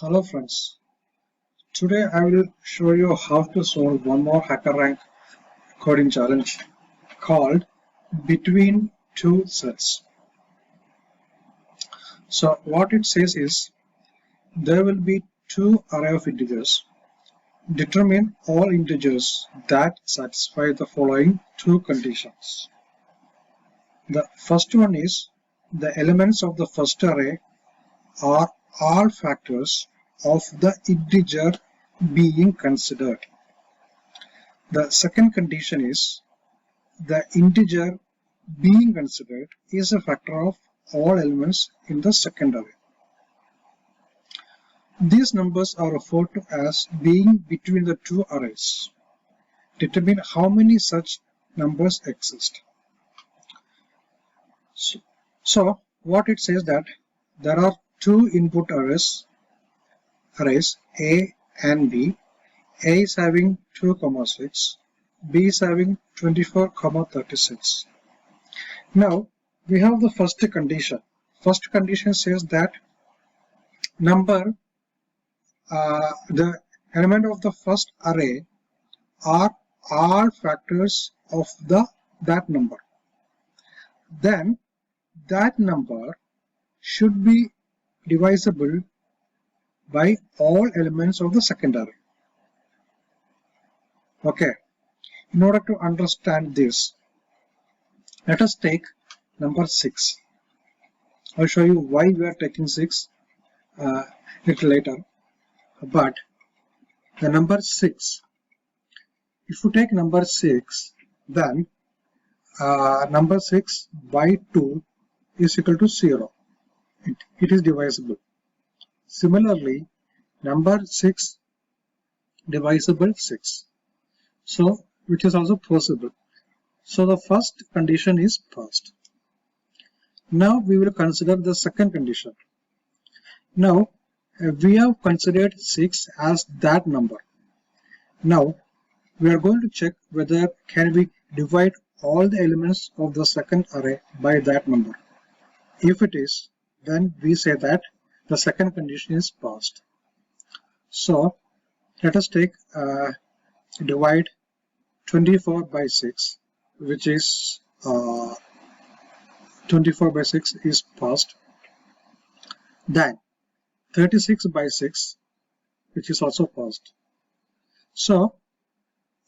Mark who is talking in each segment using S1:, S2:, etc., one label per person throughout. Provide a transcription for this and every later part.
S1: Hello friends, today I will show you how to solve one more HackerRank coding challenge called Between Two Sets. So what it says is there will be two array of integers. Determine all integers that satisfy the following two conditions. The first one is the elements of the first array are all factors of the integer being considered. The second condition is the integer being considered is a factor of all elements in the second array. These numbers are referred to as being between the two arrays. Determine how many such numbers exist. So what it says that there are two input arrays A and B. A is having 2,6, B is having 24,36. Now we have the first condition. First condition says that the element of the first array are all factors of that number. Then that number should be divisible by all elements of the second array. Okay, in order to understand this, let us take number 6. I'll show you why we are taking 6 little later. But the number 6, if you take number 6, then number 6 by 2 is equal to 0. It is divisible. Similarly, number 6 divisible 6. So, which is also possible. So, the first condition is passed. Now, we will consider the second condition. Now, we have considered 6 as that number. Now, we are going to check whether can we divide all the elements of the second array by that number. If it is, then we say that the second condition is passed. So, let us take divide 24 by 6, which is 24 by 6 is passed. Then 36 by 6, which is also passed. So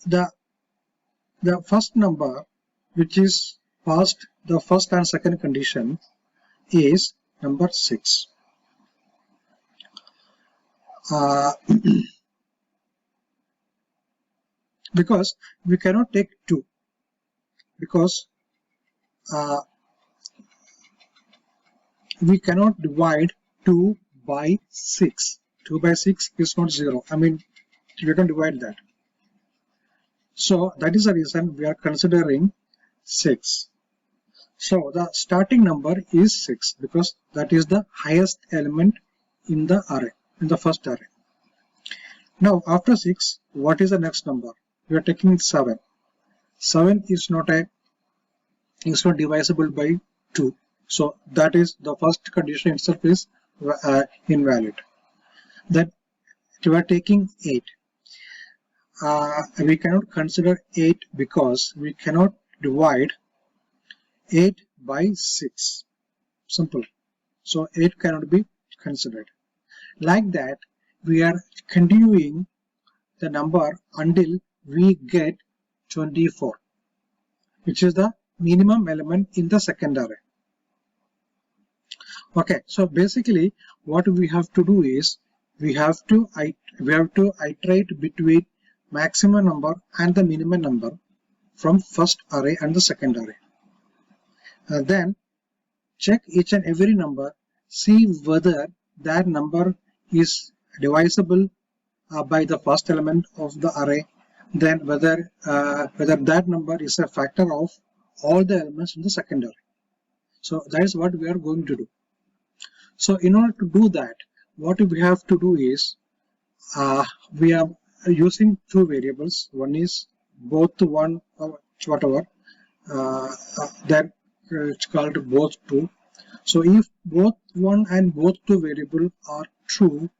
S1: the first number which is passed the first and second condition is number 6. Because we cannot take 2, because we cannot divide 2 by 6. 2 by 6 is not 0. I mean, we can divide that. So that is the reason we are considering 6. So the starting number is 6 because that is the highest element in the array, in the first array. Now after 6, what is the next number? We are taking 7. 7 is not divisible by 2. So that is the first condition itself is invalid. Then we are taking 8. We cannot consider 8 because we cannot divide 8 by 6. Simple. So 8 cannot be considered. Like that, we are continuing the number until we get 24, which is the minimum element in the second array. Okay, so basically what we have to do is we have to iterate between maximum number and the minimum number from first array and the second array. Then check each and every number, see whether that number is divisible by the first element of the array, then whether that number is a factor of all the elements in the second array. So that is what we are going to do. So in order to do that, what we have to do is we are using two variables. One is both one or whatever, that it's called both two. So if both one and both two variable are true,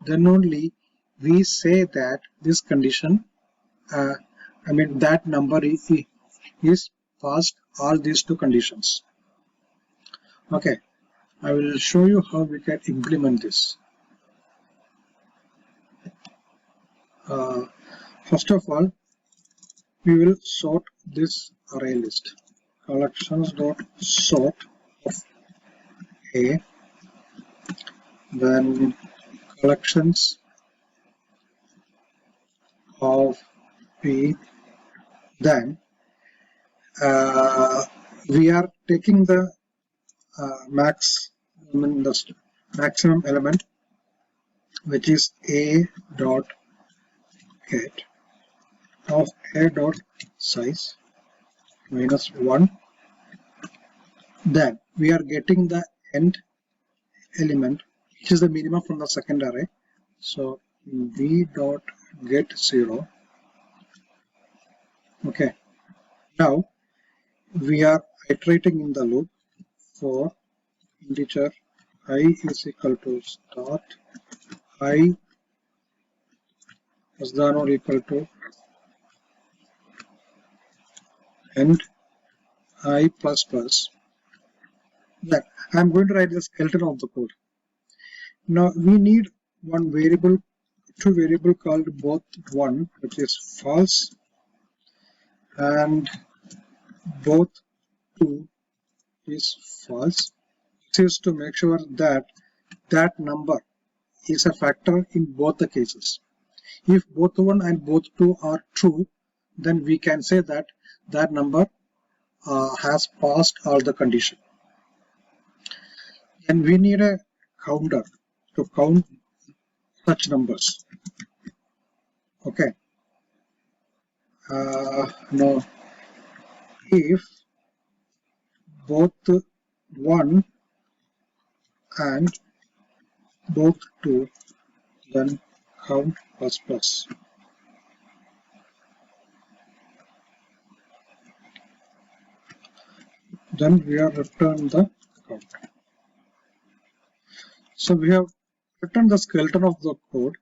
S1: then only we say that this condition, that number is passed all these two conditions. Okay, I will show you how we can implement this. First of all, we will sort this array list. Collections dot sort of A, then collections of B, then we are taking the maximum element, which is A dot get of A dot size minus 1. Then we are getting the end element, which is the minimum from the second array. So B dot get 0. Okay. Now we are iterating in the loop for integer I is equal to start I less than or equal to end I plus plus. Then I'm going to write the skeleton of the code. Now we need two variable called both1, which is false, and both2 is false. This is to make sure that that number is a factor in both the cases. If both1 and both2 are true, then we can say that that number has passed all the condition. And we need a counter to count such numbers. Okay. Now, if both 1 and both 2, then count plus plus. Then we have returned the count. So we have written the skeleton of the code.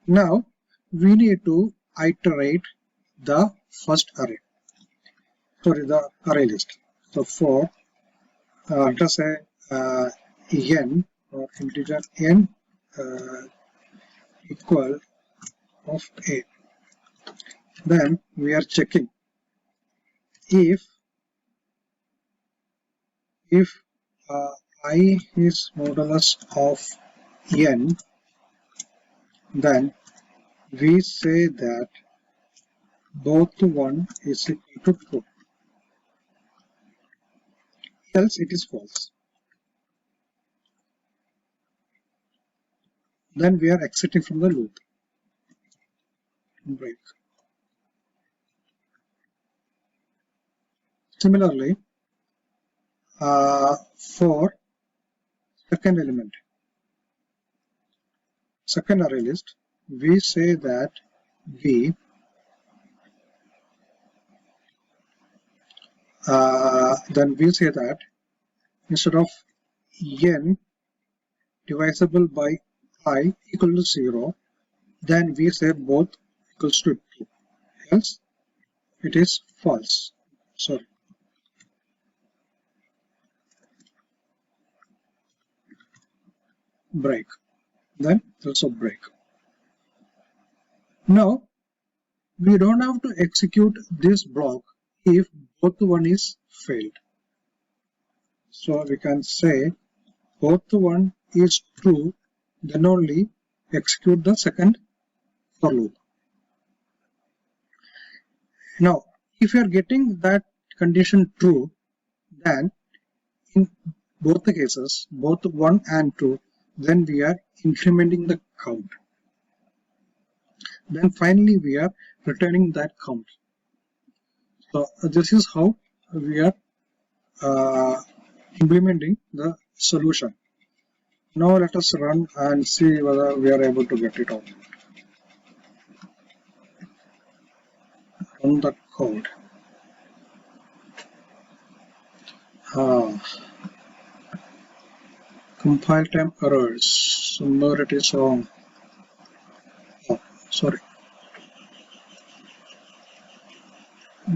S1: Now we need to iterate the first array. Sorry, the array list. So for let us say n or integer n equal of a. Then we are checking if I is modulus of n, then we say that both1 is equal to true, else it is false. Then we are exiting from the loop. Break. Similarly, for second element, second array list, we say that we then we say that instead of n divisible by I equal to 0, then we say both equals to 2, else it is false. Sorry. Break. Then also break. Now we don't have to execute this block if both one is failed. So we can say both one is true, then only execute the second for loop. Now if you are getting that condition true, then in both the cases, both 1 and 2, then we are incrementing the count. Then finally we are returning that count. So this is how we are implementing the solution. Now let us run and see whether we are able to get it out. Run the code. Compile time errors. Somewhere it is wrong. Oh, sorry.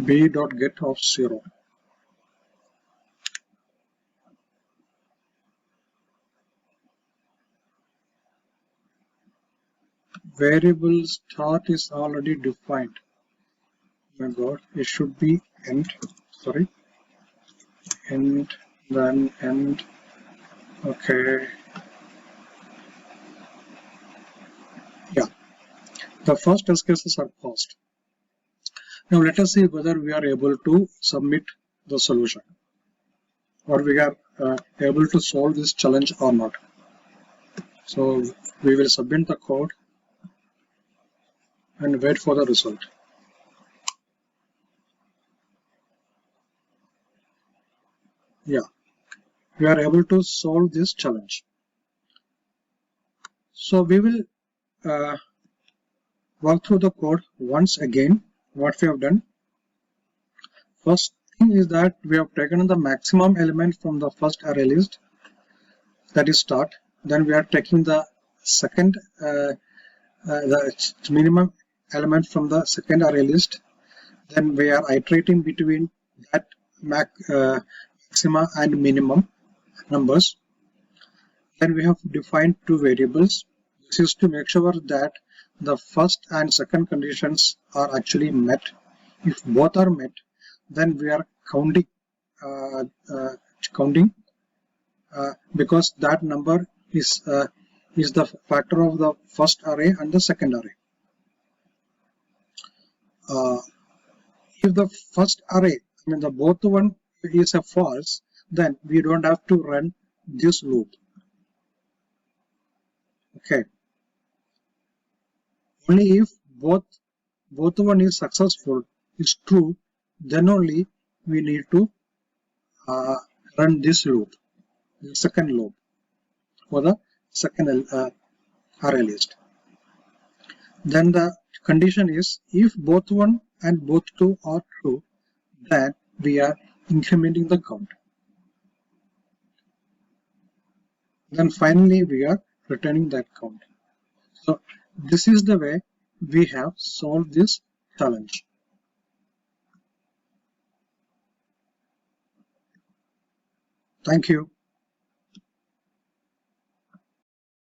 S1: b.get of 0. Variable start is already defined. Oh my god, it should be end. Sorry. End, then end. Okay. Yeah. The first test cases are passed. Now let us see whether we are able to submit the solution or we are able to solve this challenge or not. So we will submit the code and wait for the result. Yeah, we are able to solve this challenge. So we will walk through the code once again. What we have done. First thing is that we have taken the maximum element from the first array list, that is start. Then we are taking the second the minimum element from the second array list. Then we are iterating between that maxima and minimum numbers. Then we have defined two variables. This is to make sure that the first and second conditions are actually met. If both are met, then we are counting because that number is the factor of the first array and the second array. If the first array, the both one is a false, then we don't have to run this loop. Okay. Only if both one is successful, is true, then only we need to run this loop, the second loop for the second array list. Then the condition is if both 1 and both 2 are true, then we are incrementing the count. Then finally we are returning that count. So this is the way we have solved this challenge. Thank you.